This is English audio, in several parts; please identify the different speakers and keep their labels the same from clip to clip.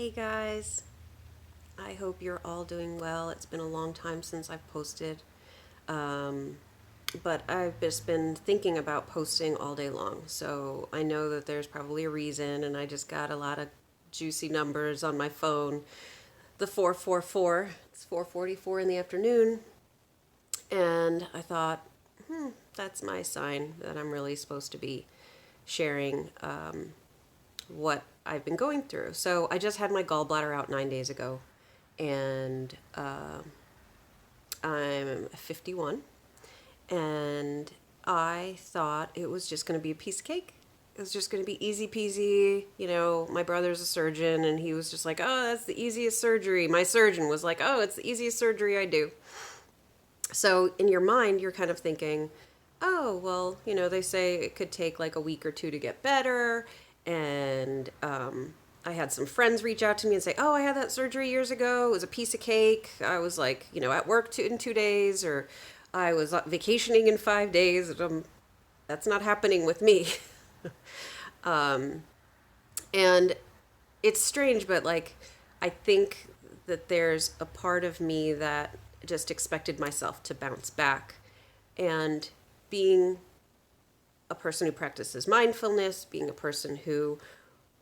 Speaker 1: Hey guys, I hope you're all doing well. It's been a long time since I've posted, um, but I've just been thinking about posting all day long. So I know that there's probably a reason, and I just got a lot of juicy numbers on my phone. The 444, it's 4:44 in the afternoon, and I thought, that's my sign that I'm really supposed to be sharing what I've been going through. So I just had my gallbladder out 9 days ago, and I'm 51, and I thought it was just going to be a piece of cake. It was just going to be easy peasy. My brother's a surgeon, and he was just like, oh, that's the easiest surgery. My surgeon was like, oh, it's the easiest surgery I do. So in your mind, you're kind of thinking, oh, well, they say it could take like a week or two to get better. And I had some friends reach out to me and say, oh, I had that surgery years ago. It was a piece of cake. I was like, at work in 2 days, or I was vacationing in 5 days. That's not happening with me. And it's strange, but like, I think that there's a part of me that just expected myself to bounce back. And being a person who practices mindfulness, being a person who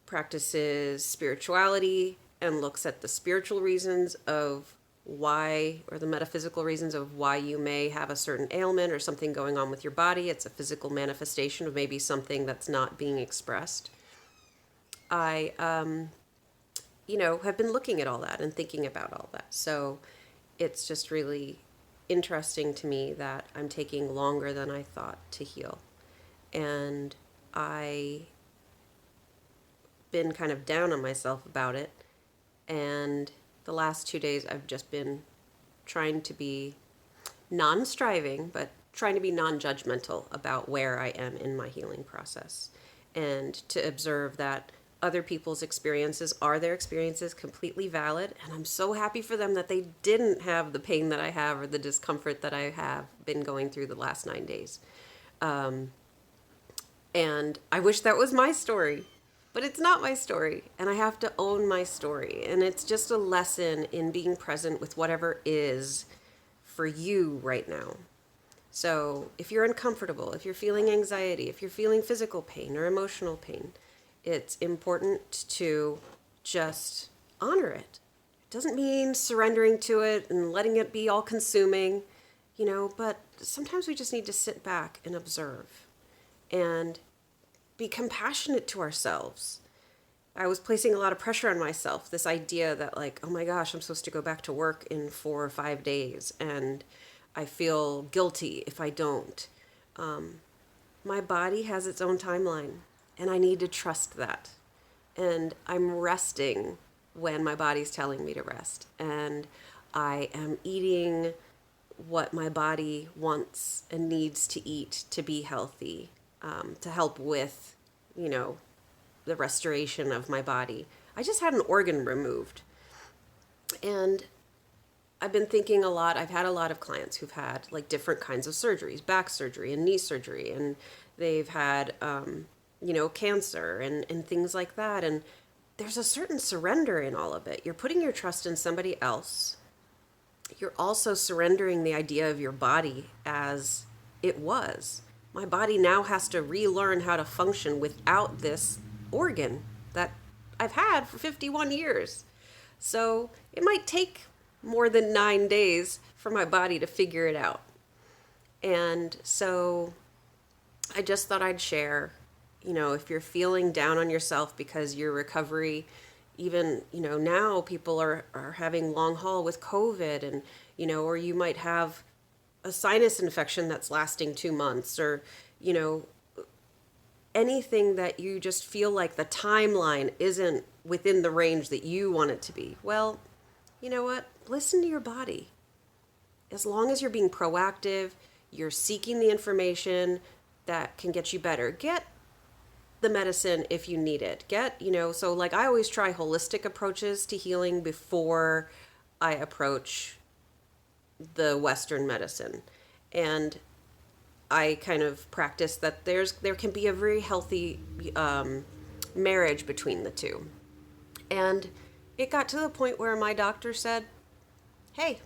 Speaker 1: practices spirituality and looks at the spiritual reasons of why, or the metaphysical reasons of why you may have a certain ailment or something going on with your body. It's a physical manifestation of maybe something that's not being expressed. I, have been looking at all that and thinking about all that. So it's just really interesting to me that I'm taking longer than I thought to heal. And I been kind of down on myself about it. And the last 2 days I've just been trying to be non-striving, but trying to be non-judgmental about where I am in my healing process, and to observe that other people's experiences are their experiences, completely valid, and I'm so happy for them that they didn't have the pain that I have or the discomfort that I have been going through the last 9 days. And I wish that was my story, but it's not my story, and I have to own my story. And it's just a lesson in being present with whatever is for you right now. So if you're uncomfortable, if you're feeling anxiety, if you're feeling physical pain or emotional pain, it's important to just honor it. It doesn't mean surrendering to it and letting it be all consuming, but sometimes we just need to sit back and observe and be compassionate to ourselves. I was placing a lot of pressure on myself, this idea that like, oh my gosh, I'm supposed to go back to work in 4 or 5 days, and I feel guilty if I don't. My body has its own timeline, and I need to trust that. And I'm resting when my body's telling me to rest. And I am eating what my body wants and needs to eat to be healthy, to help with, the restoration of my body. I just had an organ removed. And I've been thinking a lot. I've had a lot of clients who've had like different kinds of surgeries, back surgery and knee surgery, and they've had, cancer and things like that. And there's a certain surrender in all of it. You're putting your trust in somebody else. You're also surrendering the idea of your body as it was. My body now has to relearn how to function without this organ that I've had for 51 years. So it might take more than 9 days for my body to figure it out. And so I just thought I'd share, if you're feeling down on yourself because your recovery, even, now people are having long haul with COVID, and, or you might have a sinus infection that's lasting 2 months, or, anything that you just feel like the timeline isn't within the range that you want it to be. Well, you know what? Listen to your body. As long as you're being proactive, you're seeking the information that can get you better. Get the medicine if you need it. So like I always try holistic approaches to healing before I approach the Western medicine. And I kind of practice that there can be a very healthy marriage between the two. And It got to the point where my doctor said, hey,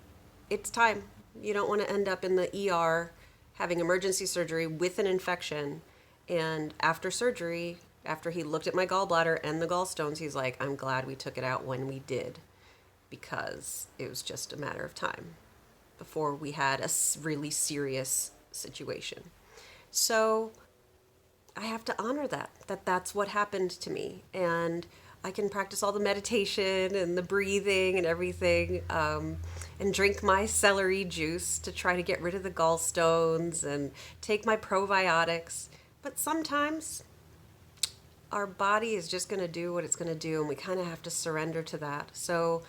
Speaker 1: it's time. You don't want to end up in the ER having emergency surgery with an infection. And after surgery, after he looked at my gallbladder and the gallstones, he's like, I'm glad we took it out when we did, because it was just a matter of time before we had a really serious situation. So I have to honor that's what happened to me. And I can practice all the meditation and the breathing and everything, and drink my celery juice to try to get rid of the gallstones and take my probiotics. But sometimes our body is just going to do what it's going to do, and we kind of have to surrender to that. So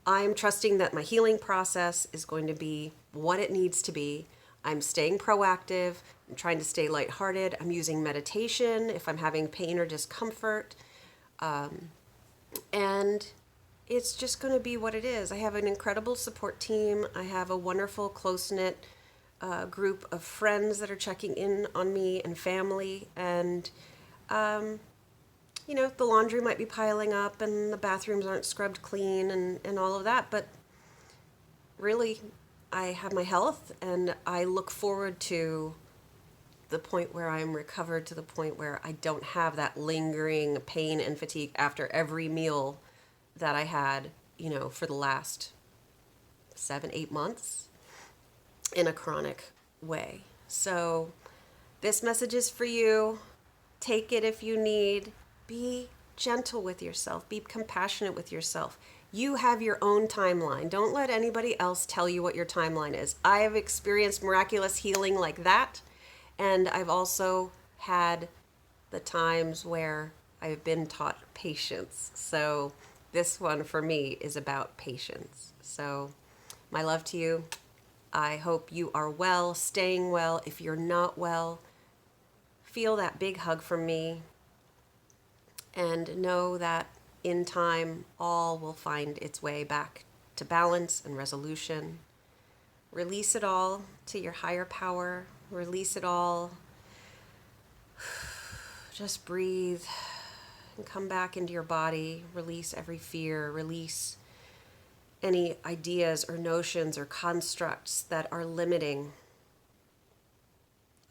Speaker 1: I'm trusting that my healing process is going to be what it needs to be. I'm staying proactive. I'm trying to stay lighthearted. I'm using meditation if I'm having pain or discomfort. And it's just going to be what it is. I have an incredible support team. I have a wonderful, close-knit group of friends that are checking in on me and family. And, the laundry might be piling up and the bathrooms aren't scrubbed clean and all of that. But really, I have my health, and I look forward to the point where I'm recovered, to the point where I don't have that lingering pain and fatigue after every meal that I had, for the last 7-8 months in a chronic way. So this message is for you. Take it if you need. Be gentle with yourself. Be compassionate with yourself. You have your own timeline. Don't let anybody else tell you what your timeline is. I have experienced miraculous healing like that. And I've also had the times where I've been taught patience. So this one for me is about patience. So my love to you. I hope you are well, staying well. If you're not well, feel that big hug from me. And know that in time, all will find its way back to balance and resolution. Release it all to your higher power. Release it all. Just breathe and come back into your body. Release every fear. Release any ideas or notions or constructs that are limiting.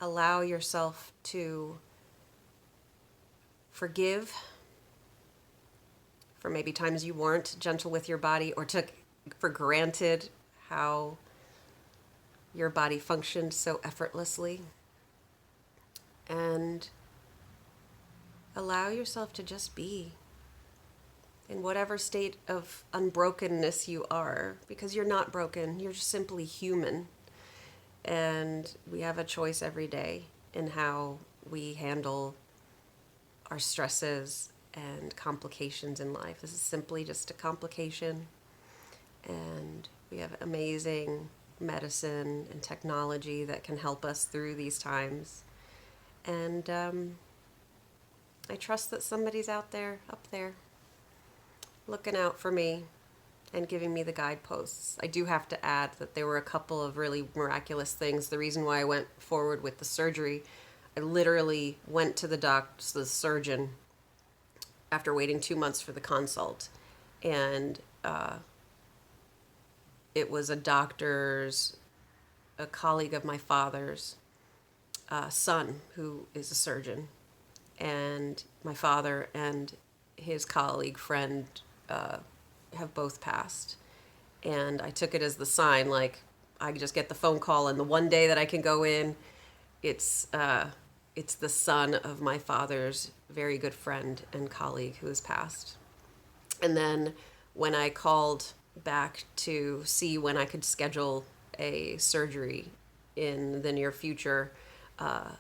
Speaker 1: Allow yourself to forgive for maybe times you weren't gentle with your body or took for granted how your body functioned so effortlessly. And allow yourself to just be in whatever state of unbrokenness you are, because you're not broken, you're just simply human. And we have a choice every day in how we handle our stresses and complications in life. This is simply just a complication. And we have amazing medicine and technology that can help us through these times. And I trust that somebody's out there, up there, looking out for me and giving me the guideposts. I do have to add that there were a couple of really miraculous things. The reason why I went forward with the surgery, I literally went to the surgeon, after waiting 2 months for the consult. And it was a colleague of my father's son, who is a surgeon. And my father and his colleague friend have both passed. And I took it as the sign, like, I just get the phone call, and the one day that I can go in, it's the son of my father's very good friend and colleague who has passed. And then when I called back to see when I could schedule a surgery in the near future,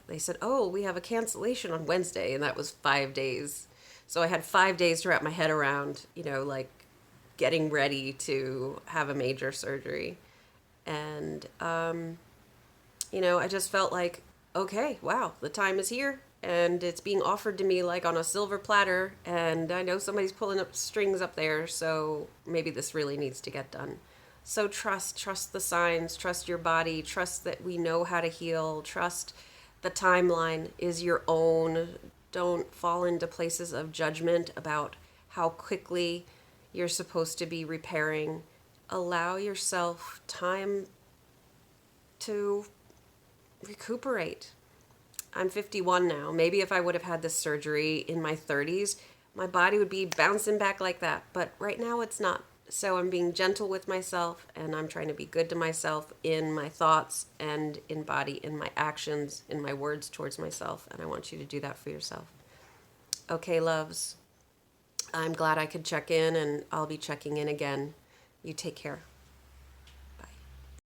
Speaker 1: they said, oh, we have a cancellation on Wednesday, and that was 5 days. So I had 5 days to wrap my head around, like getting ready to have a major surgery. And, I just felt like, okay, wow, the time is here, and it's being offered to me like on a silver platter, and I know somebody's pulling up strings up there, so maybe this really needs to get done. So trust the signs, trust your body, trust that we know how to heal, trust the timeline is your own. Don't fall into places of judgment about how quickly You're supposed to be repairing. Allow yourself time to recuperate. I'm 51 now. Maybe if I would have had this surgery in my 30s, my body would be bouncing back like that. But right now it's not. So I'm being gentle with myself, and I'm trying to be good to myself in my thoughts and in body, in my actions, in my words towards myself. And I want you to do that for yourself. Okay, loves. I'm glad I could check in, and I'll be checking in again. You take care.